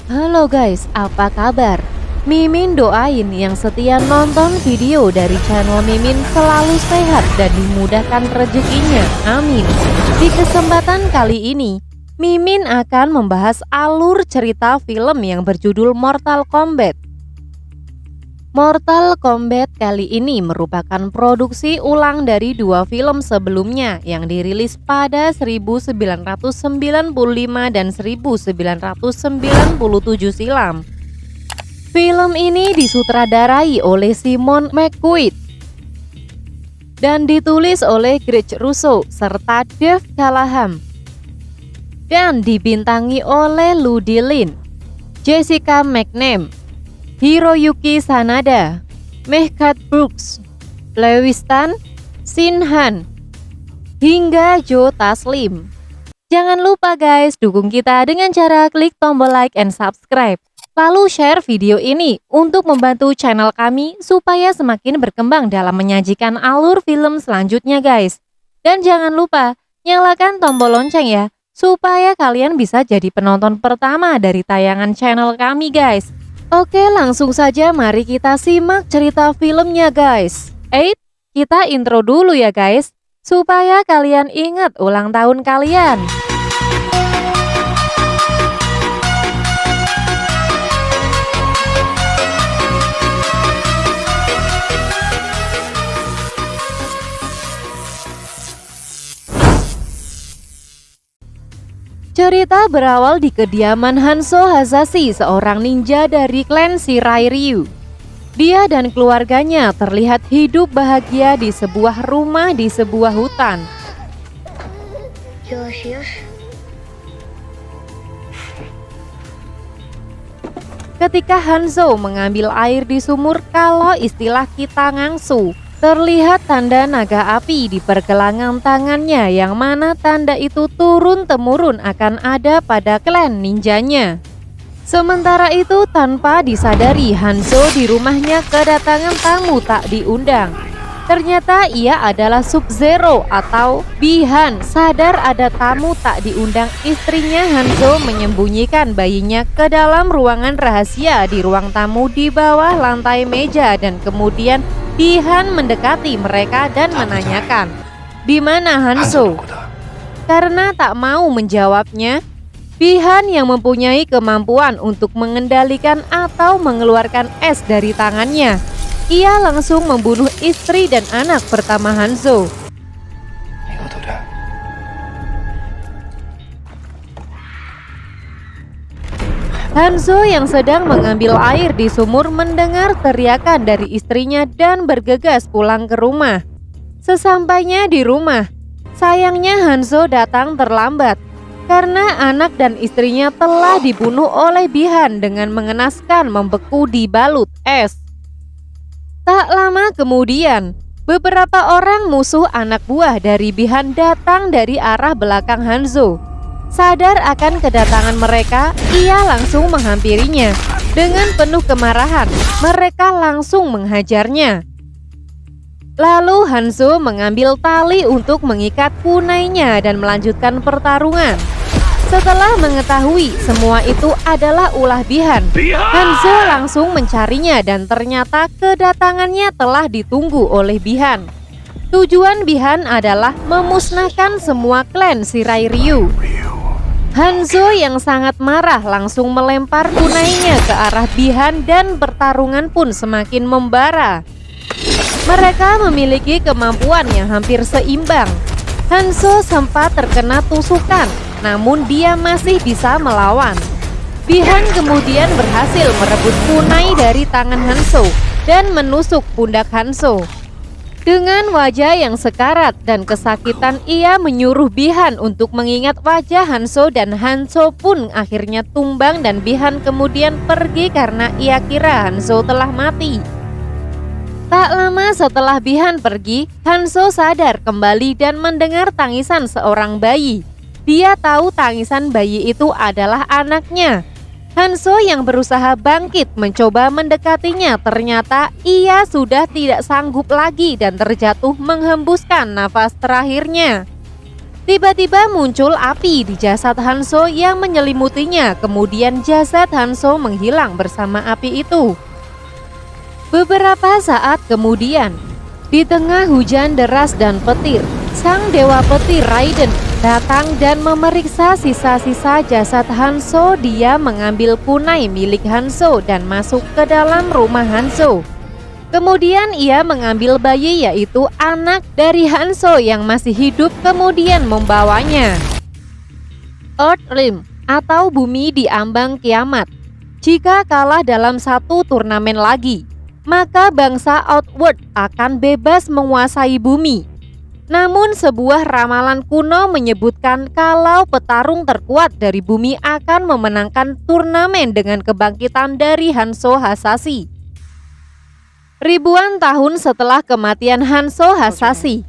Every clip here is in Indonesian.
Halo guys, apa kabar? Mimin doain yang setia nonton video dari channel Mimin selalu sehat dan dimudahkan rezekinya. Amin. Di kesempatan kali ini, Mimin akan membahas alur cerita film yang berjudul Mortal Kombat. Mortal Kombat kali ini merupakan produksi ulang dari dua film sebelumnya yang dirilis pada 1995 dan 1997 silam. Film ini disutradarai oleh Simon McQuoid dan ditulis oleh Greg Russo serta Dave Callaham dan dibintangi oleh Lou Dillon, Jessica McNamee, Hiroyuki Sanada, Mehcad Brooks, Lewis Tan, Shin Han, hingga Joe Taslim. Jangan lupa guys, dukung kita dengan cara klik tombol like and subscribe. Lalu share video ini untuk membantu channel kami supaya semakin berkembang dalam menyajikan alur film selanjutnya guys. Dan jangan lupa nyalakan tombol lonceng ya, supaya kalian bisa jadi penonton pertama dari tayangan channel kami guys. Oke, langsung saja mari kita simak cerita filmnya guys. Kita intro dulu ya guys, supaya kalian ingat ulang tahun kalian. Cerita berawal di kediaman Hanzo Hasashi, seorang ninja dari klan Shirai Ryu. Dia dan keluarganya terlihat hidup bahagia di sebuah rumah di sebuah hutan. Ketika Hanzo mengambil air di sumur, kalau istilah kita ngangsu, terlihat tanda naga api di pergelangan tangannya, yang mana tanda itu turun-temurun akan ada pada klan ninjanya. Sementara itu, tanpa disadari, Hanzo di rumahnya kedatangan tamu tak diundang. Ternyata ia adalah Sub-Zero atau Bi-Han. Sadar ada tamu tak diundang, istrinya Hanzo menyembunyikan bayinya ke dalam ruangan rahasia di ruang tamu di bawah lantai meja, dan kemudian Bi-Han mendekati mereka dan menanyakan, "Di mana Hanzo?" Karena tak mau menjawabnya, Bi-Han yang mempunyai kemampuan untuk mengendalikan atau mengeluarkan es dari tangannya, ia langsung membunuh istri dan anak pertama Hanzo. Hanzo yang sedang mengambil air di sumur mendengar teriakan dari istrinya dan bergegas pulang ke rumah. Sesampainya di rumah, sayangnya Hanzo datang terlambat karena anak dan istrinya telah dibunuh oleh Bi-Han dengan mengenaskan membeku di balut es. Tak lama kemudian, beberapa orang musuh anak buah dari Bi-Han datang dari arah belakang Hanzo. Sadar akan kedatangan mereka, ia langsung menghampirinya. Dengan penuh kemarahan, mereka langsung menghajarnya. Lalu Hanzo mengambil tali untuk mengikat kunainya dan melanjutkan pertarungan. Setelah mengetahui semua itu adalah ulah Bi-Han, Hanzo langsung mencarinya dan ternyata kedatangannya telah ditunggu oleh Bi-Han. Tujuan Bi-Han adalah memusnahkan semua klan Shirai Ryu. Hanzo yang sangat marah langsung melempar kunainya ke arah Bi-Han dan pertarungan pun semakin membara. Mereka memiliki kemampuan yang hampir seimbang. Hanzo sempat terkena tusukan, namun dia masih bisa melawan. Bi-Han kemudian berhasil merebut kunai dari tangan Hanzo dan menusuk pundak Hanzo. Dengan wajah yang sekarat dan kesakitan, ia menyuruh Bi-Han untuk mengingat wajah Hanzo, dan Hanzo pun akhirnya tumbang dan Bi-Han kemudian pergi karena ia kira Hanzo telah mati. Tak lama setelah Bi-Han pergi, Hanzo sadar kembali dan mendengar tangisan seorang bayi. Dia tahu tangisan bayi itu adalah anaknya. Hanzo yang berusaha bangkit mencoba mendekatinya, ternyata ia sudah tidak sanggup lagi dan terjatuh menghembuskan nafas terakhirnya. Tiba-tiba muncul api di jasad Hanzo yang menyelimutinya, kemudian jasad Hanzo menghilang bersama api itu. Beberapa saat kemudian, di tengah hujan deras dan petir, sang dewa petir Raiden datang dan memeriksa sisa-sisa jasad Hanzo. Dia mengambil kunai milik Hanzo dan masuk ke dalam rumah Hanzo. Kemudian ia mengambil bayi, yaitu anak dari Hanzo yang masih hidup, kemudian membawanya. Earthrealm atau bumi di ambang kiamat. Jika kalah dalam satu turnamen lagi, maka bangsa Outworld akan bebas menguasai bumi. Namun sebuah ramalan kuno menyebutkan kalau petarung terkuat dari bumi akan memenangkan turnamen dengan kebangkitan dari Hanzo Hasashi. Ribuan tahun setelah kematian Hanzo Hasashi,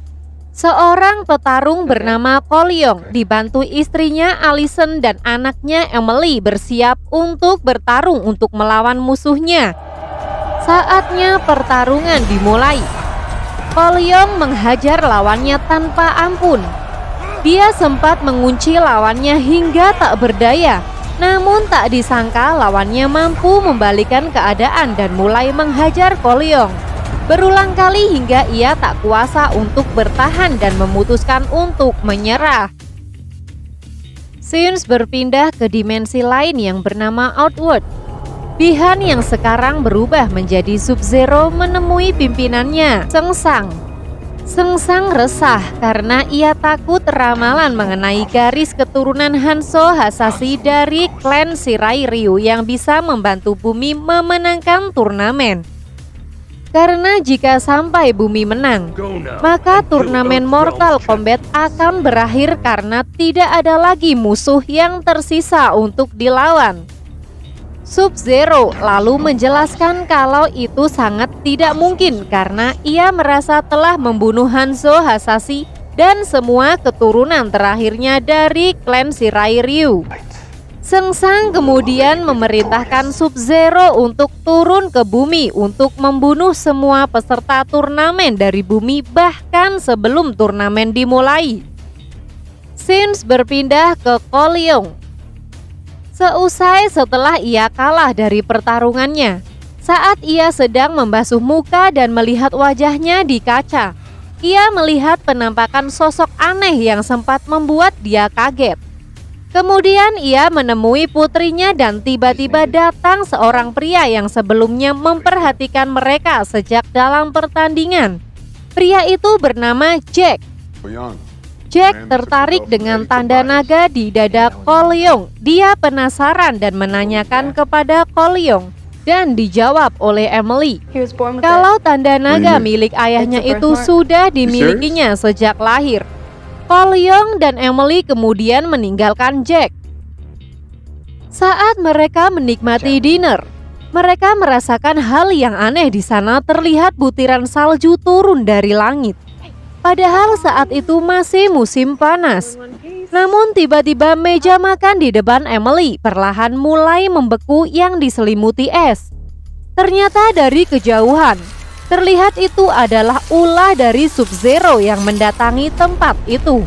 seorang petarung bernama Kolyong dibantu istrinya Allison dan anaknya Emily bersiap untuk bertarung untuk melawan musuhnya. Saatnya pertarungan dimulai. Kolyong menghajar lawannya tanpa ampun. Dia sempat mengunci lawannya hingga tak berdaya. Namun tak disangka lawannya mampu membalikan keadaan dan mulai menghajar Kolyong berulang kali hingga ia tak kuasa untuk bertahan dan memutuskan untuk menyerah. Scenes berpindah ke dimensi lain yang bernama Outworld. Bi-Han yang sekarang berubah menjadi Sub-Zero menemui pimpinannya, Sengsang. Sengsang resah karena ia takut ramalan mengenai garis keturunan Hanzo Hasashi dari klan Shirai Ryu yang bisa membantu bumi memenangkan turnamen. Karena jika sampai bumi menang, maka turnamen Mortal Kombat akan berakhir karena tidak ada lagi musuh yang tersisa untuk dilawan. Sub-Zero lalu menjelaskan kalau itu sangat tidak mungkin karena ia merasa telah membunuh Hanzo Hasashi dan semua keturunan terakhirnya dari klan Shirai Ryu. Sengsang kemudian memerintahkan Sub-Zero untuk turun ke bumi untuk membunuh semua peserta turnamen dari bumi bahkan sebelum turnamen dimulai. Scenes berpindah ke Kolyong. Seusai setelah ia kalah dari pertarungannya, saat ia sedang membasuh muka dan melihat wajahnya di kaca, ia melihat penampakan sosok aneh yang sempat membuat dia kaget. Kemudian ia menemui putrinya dan tiba-tiba datang seorang pria yang sebelumnya memperhatikan mereka sejak dalam pertandingan. Pria itu bernama Jack. Jack tertarik dengan tanda naga di dada Kolyong. Dia penasaran dan menanyakan kepada Kolyong dan dijawab oleh Emily kalau tanda naga milik ayahnya itu sudah dimilikinya sejak lahir. Kolyong dan Emily kemudian meninggalkan Jack. Saat mereka menikmati dinner, mereka merasakan hal yang aneh di sana. Terlihat butiran salju turun dari langit. Padahal saat itu masih musim panas. Namun tiba-tiba meja makan di depan Emily perlahan mulai membeku yang diselimuti es. Ternyata dari kejauhan, terlihat itu adalah ulah dari Sub-Zero yang mendatangi tempat itu.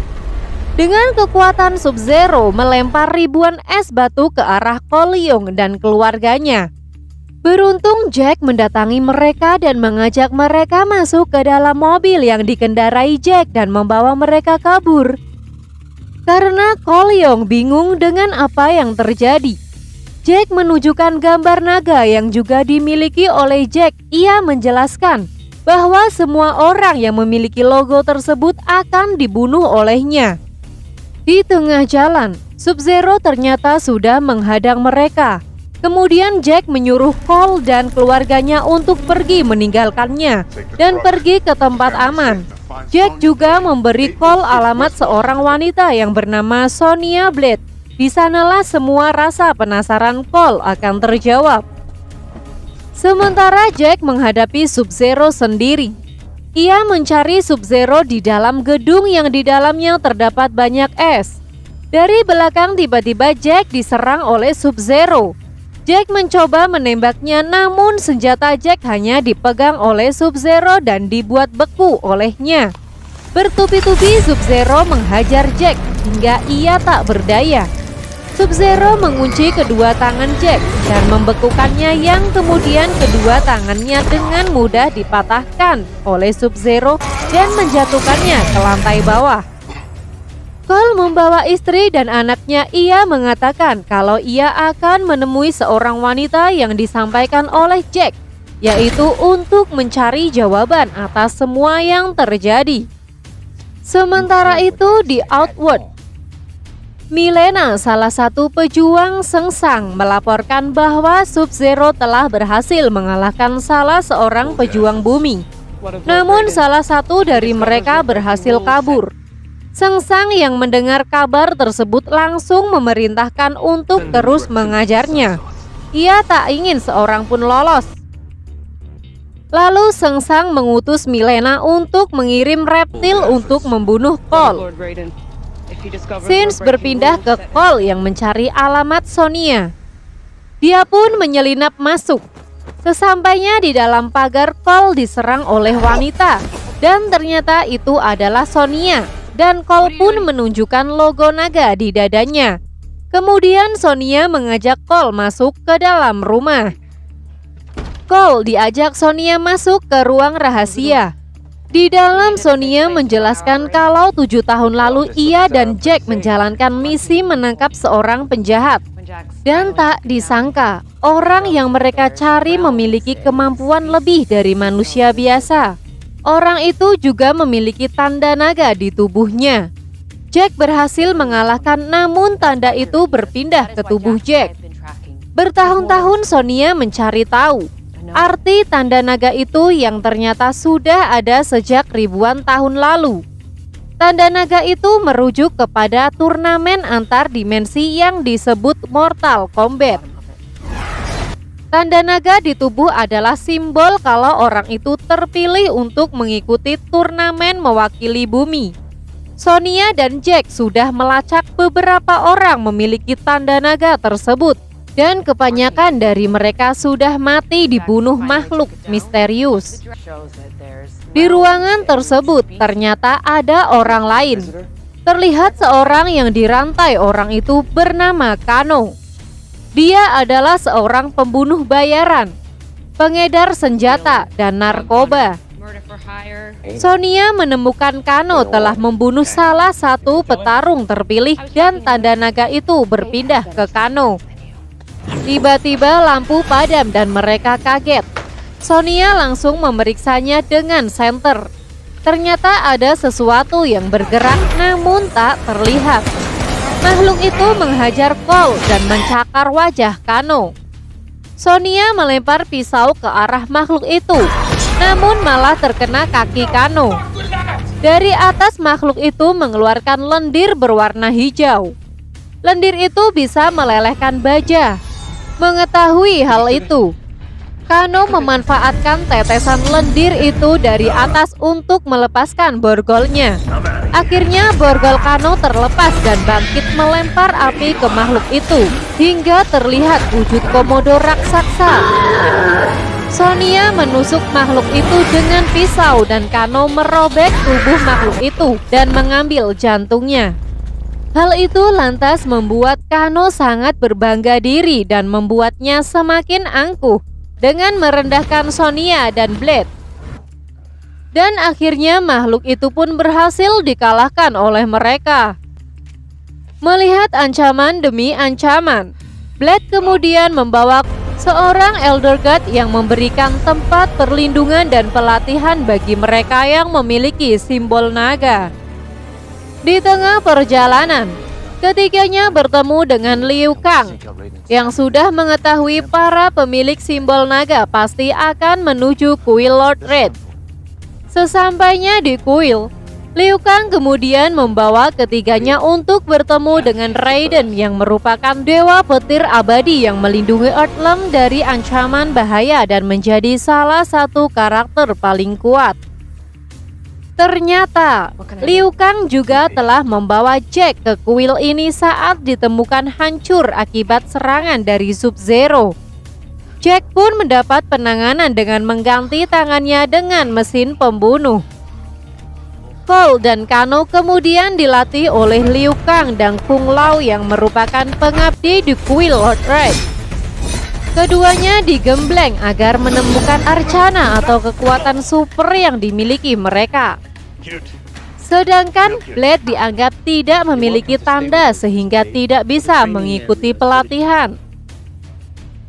Dengan kekuatan Sub-Zero melempar ribuan es batu ke arah Kolyong dan keluarganya. Beruntung Jack mendatangi mereka dan mengajak mereka masuk ke dalam mobil yang dikendarai Jack dan membawa mereka kabur. Karena Kolyong bingung dengan apa yang terjadi, Jack menunjukkan gambar naga yang juga dimiliki oleh Jack. Ia menjelaskan bahwa semua orang yang memiliki logo tersebut akan dibunuh olehnya. Di tengah jalan, Sub-Zero ternyata sudah menghadang mereka. Kemudian Jack menyuruh Cole dan keluarganya untuk pergi meninggalkannya dan pergi ke tempat aman. Jack juga memberi Cole alamat seorang wanita yang bernama Sonya Blade. Di sanalah semua rasa penasaran Cole akan terjawab. Sementara Jack menghadapi Sub-Zero sendiri. Ia mencari Sub-Zero di dalam gedung yang di dalamnya terdapat banyak es. Dari belakang tiba-tiba Jack diserang oleh Sub-Zero. Jack mencoba menembaknya, namun senjata Jack hanya dipegang oleh Sub-Zero dan dibuat beku olehnya. Bertubi-tubi Sub-Zero menghajar Jack hingga ia tak berdaya. Sub-Zero mengunci kedua tangan Jack dan membekukannya yang kemudian kedua tangannya dengan mudah dipatahkan oleh Sub-Zero dan menjatuhkannya ke lantai bawah. Cole membawa istri dan anaknya. Ia mengatakan kalau ia akan menemui seorang wanita yang disampaikan oleh Jack, yaitu untuk mencari jawaban atas semua yang terjadi. Sementara itu di Outworld, Milena, salah satu pejuang sengsang, melaporkan bahwa Sub-Zero telah berhasil mengalahkan salah seorang pejuang bumi. Namun salah satu dari mereka berhasil kabur. Sengsang yang mendengar kabar tersebut langsung memerintahkan untuk terus mengajarnya. Ia tak ingin seorang pun lolos. Lalu Sengsang mengutus Milena untuk mengirim reptil untuk membunuh Cole. Sins berpindah ke Cole yang mencari alamat Sonia. Dia pun menyelinap masuk. Sesampainya di dalam pagar, Cole diserang oleh wanita. Dan ternyata itu adalah Sonia. Dan Cole pun menunjukkan logo naga di dadanya. Kemudian Sonia mengajak Cole masuk ke dalam rumah. Cole diajak Sonia masuk ke ruang rahasia. Di dalam, Sonia menjelaskan kalau 7 tahun lalu ia dan Jack menjalankan misi menangkap seorang penjahat. Dan tak disangka, orang yang mereka cari memiliki kemampuan lebih dari manusia biasa. Orang itu juga memiliki tanda naga di tubuhnya. Jack berhasil mengalahkan, namun tanda itu berpindah ke tubuh Jack. Bertahun-tahun Sonia mencari tahu arti tanda naga itu yang ternyata sudah ada sejak ribuan tahun lalu. Tanda naga itu merujuk kepada turnamen antar dimensi yang disebut Mortal Kombat. Tanda naga di tubuh adalah simbol kalau orang itu terpilih untuk mengikuti turnamen mewakili bumi. Sonia dan Jack sudah melacak beberapa orang memiliki tanda naga tersebut. Dan kebanyakan dari mereka sudah mati dibunuh makhluk misterius. Di ruangan tersebut ternyata ada orang lain. Terlihat seorang yang dirantai orang itu bernama Kano. Dia adalah seorang pembunuh bayaran, pengedar senjata, dan narkoba. Sonia menemukan Kano telah membunuh salah satu petarung terpilih dan tanda naga itu berpindah ke Kano. Tiba-tiba lampu padam dan mereka kaget. Sonia langsung memeriksanya dengan senter. Ternyata ada sesuatu yang bergerak namun tak terlihat. Makhluk itu menghajar Cole dan mencakar wajah Kano. Sonia melempar pisau ke arah makhluk itu, namun malah terkena kaki Kano. Dari atas makhluk itu mengeluarkan lendir berwarna hijau. Lendir itu bisa melelehkan baja. Mengetahui hal itu, Kano memanfaatkan tetesan lendir itu dari atas untuk melepaskan borgolnya. Akhirnya borgol Kano terlepas dan bangkit melempar api ke makhluk itu hingga terlihat wujud komodo raksasa. Sonia menusuk makhluk itu dengan pisau dan Kano merobek tubuh makhluk itu dan mengambil jantungnya. Hal itu lantas membuat Kano sangat berbangga diri dan membuatnya semakin angkuh dengan merendahkan Sonia dan Blade. Dan akhirnya makhluk itu pun berhasil dikalahkan oleh mereka. Melihat ancaman demi ancaman, Blade kemudian membawa seorang Elder God yang memberikan tempat perlindungan dan pelatihan bagi mereka yang memiliki simbol naga. Di tengah perjalanan, ketiganya bertemu dengan Liu Kang yang sudah mengetahui para pemilik simbol naga pasti akan menuju kuil Lord Red. Sesampainya di kuil, Liu Kang kemudian membawa ketiganya untuk bertemu dengan Raiden yang merupakan dewa petir abadi yang melindungi Earthlem dari ancaman bahaya dan menjadi salah satu karakter paling kuat. Ternyata, Liu Kang juga telah membawa Jack ke kuil ini saat ditemukan hancur akibat serangan dari Sub-Zero. Jack pun mendapat penanganan dengan mengganti tangannya dengan mesin pembunuh. Cole dan Kano kemudian dilatih oleh Liu Kang dan Kung Lao yang merupakan pengabdi di kuil Lord Red. Keduanya digembleng agar menemukan Arcana atau kekuatan super yang dimiliki mereka. Sedangkan Blade dianggap tidak memiliki tanda sehingga tidak bisa mengikuti pelatihan.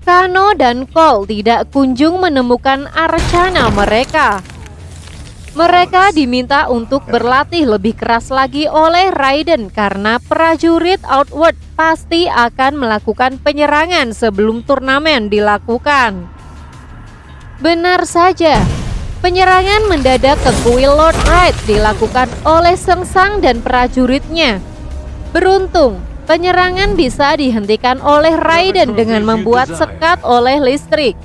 Kano dan Cole tidak kunjung menemukan Arcana mereka. Mereka diminta untuk berlatih lebih keras lagi oleh Raiden karena prajurit Outward pasti akan melakukan penyerangan sebelum turnamen dilakukan. Benar saja, penyerangan mendadak ke kuil Lord Red dilakukan oleh Sengsang dan prajuritnya. Beruntung, penyerangan bisa dihentikan oleh Raiden dengan membuat sekat oleh listrik.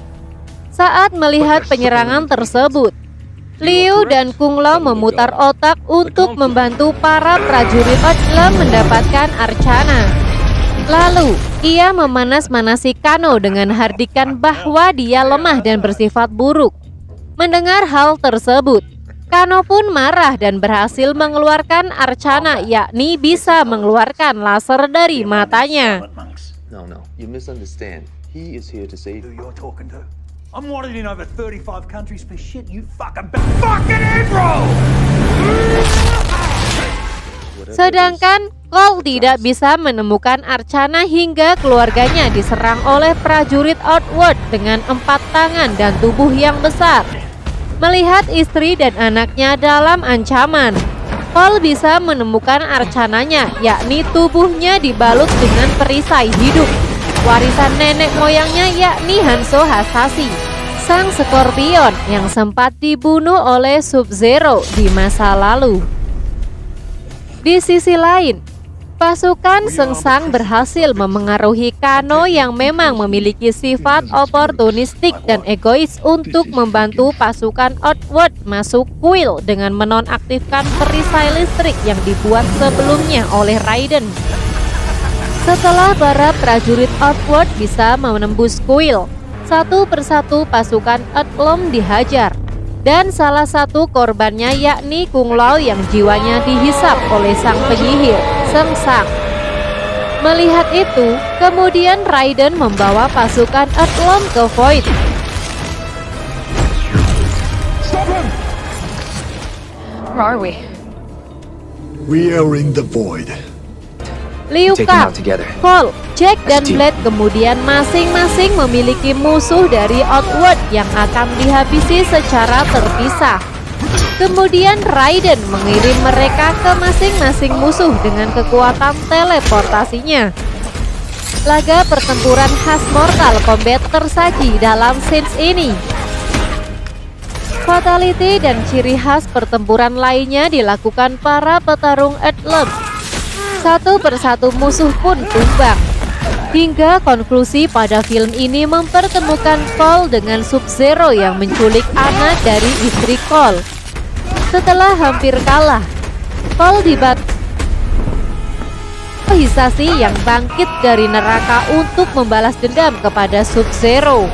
Saat melihat penyerangan tersebut, Liu dan Kung Lao memutar otak untuk membantu para prajurit Odlem mendapatkan Arcana. Lalu, ia memanas-manasi Kano dengan hardikan bahwa dia lemah dan bersifat buruk. Mendengar hal tersebut, Kano pun marah dan berhasil mengeluarkan Arcana, yakni bisa mengeluarkan laser dari matanya. No, you misunderstand. He is here to save Who you're talking to? I'm wanted in over 35 countries for shit you fucking April! Sedangkan Cole tidak bisa menemukan Arcana hingga keluarganya diserang oleh prajurit Outward dengan 4 tangan dan tubuh yang besar. Melihat istri dan anaknya dalam ancaman, Cole bisa menemukan Arcananya, yakni tubuhnya dibalut dengan perisai hidup, warisan nenek moyangnya yakni Hanzo Hasashi, sang Scorpion yang sempat dibunuh oleh Sub-Zero di masa lalu. Di sisi lain, pasukan Sengsang berhasil memengaruhi Kano yang memang memiliki sifat oportunistik dan egois untuk membantu pasukan Outward masuk kuil dengan menonaktifkan perisai listrik yang dibuat sebelumnya oleh Raiden. Setelah para prajurit Outward bisa menembus kuil, satu persatu pasukan Odlem dihajar. Dan salah satu korbannya yakni Kung Lao yang jiwanya dihisap oleh sang penyihir, Sengsang. Melihat itu, kemudian Raiden membawa pasukan Odlem ke Void. Where are we? We are in the void. Liu Kang, Cole, Jack dan Blade kemudian masing-masing memiliki musuh dari Outward yang akan dihabisi secara terpisah. Kemudian Raiden mengirim mereka ke masing-masing musuh dengan kekuatan teleportasinya. Laga pertempuran khas Mortal Kombat tersaji dalam scenes ini. Fatality dan ciri khas pertempuran lainnya dilakukan para petarung Odlem. Satu persatu musuh pun tumbang. Hingga konklusi pada film ini mempertemukan Cole dengan Sub-Zero yang menculik anak dari istri Cole. Setelah hampir kalah, Cole dibantu Hisashi yang bangkit dari neraka untuk membalas dendam kepada Sub-Zero.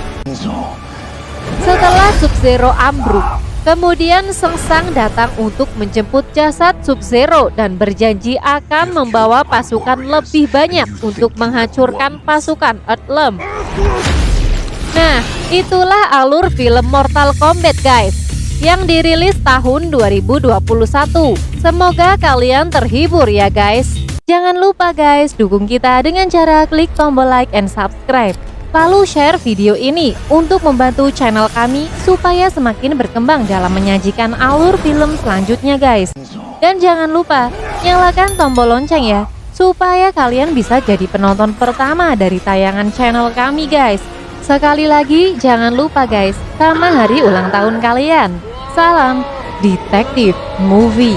Setelah Sub-Zero ambruk, kemudian Sengsang datang untuk menjemput jasad Sub-Zero dan berjanji akan membawa pasukan lebih banyak untuk menghancurkan pasukan Odlem. Nah, itulah alur film Mortal Kombat guys, yang dirilis tahun 2021. Semoga kalian terhibur ya guys. Jangan lupa guys, dukung kita dengan cara klik tombol like and subscribe. Lalu share video ini untuk membantu channel kami supaya semakin berkembang dalam menyajikan alur film selanjutnya guys. Dan jangan lupa nyalakan tombol lonceng ya, supaya kalian bisa jadi penonton pertama dari tayangan channel kami guys. Sekali lagi jangan lupa guys, sama hari ulang tahun kalian. Salam Detektif Movie.